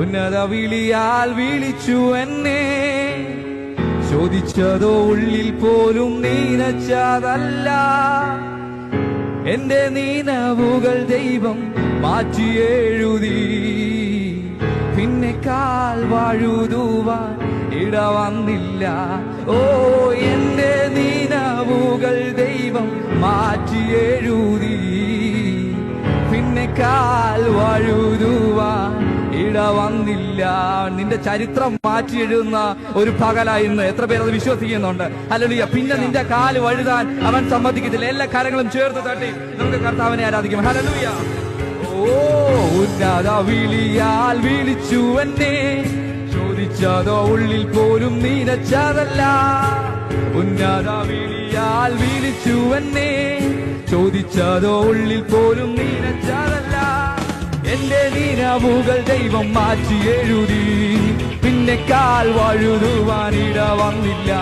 ഉന്നത വിളിയാൽ വിളിച്ചു എന്നെ. ചോദിച്ചതോ ഉള്ളിൽ പോലും നീനച്ചതല്ല. എന്റെ നീനവുകൾ ദൈവം മാറ്റിയെഴുതി. പിന്നെ കാൽ വാഴുതുവാൻ ഇടവന്നില്ല. ഓ, എന്റെ നീനവുകൾ ദൈവം മാറ്റിയെഴുതി. പിന്നെ കാൽ വാഴുതുവാൻ ഇടവന്നില്ല. നിന്റെ ചരിത്രം മാറ്റി എഴുതുന്ന ഒരു പകലായിരുന്നു. എത്ര പേർ അത് വിശ്വസിക്കുന്നുണ്ട്? ഹല്ലേലൂയ. പിന്നെ നിന്റെ കാല് വഴുതാൻ അവൻ സമ്മതിക്കത്തില്ല. എല്ലാ കാര്യങ്ങളും ചേർത്ത് തട്ടി നമുക്ക് കർത്താവിനെ ആരാധിക്കും. ഹല്ലേലൂയ. ഓ, ഉന്നത വിളിയാൽ വിളിച്ചു എന്നെ. ചോദിച്ചതോ ഉള്ളിൽ പോലും നീനച്ചതല്ല. ഉന്നത വിളിയാൽ വിളിച്ചു എന്നെ. ചോദിച്ചതോ ഉള്ളിൽ പോലും നീനച്ചതല്ല. എന്റെ നീനവുകൾ ദൈവം മാറ്റി എഴുതി. പിന്നെ കാൽ വഴുതുവാനിട വന്നില്ല.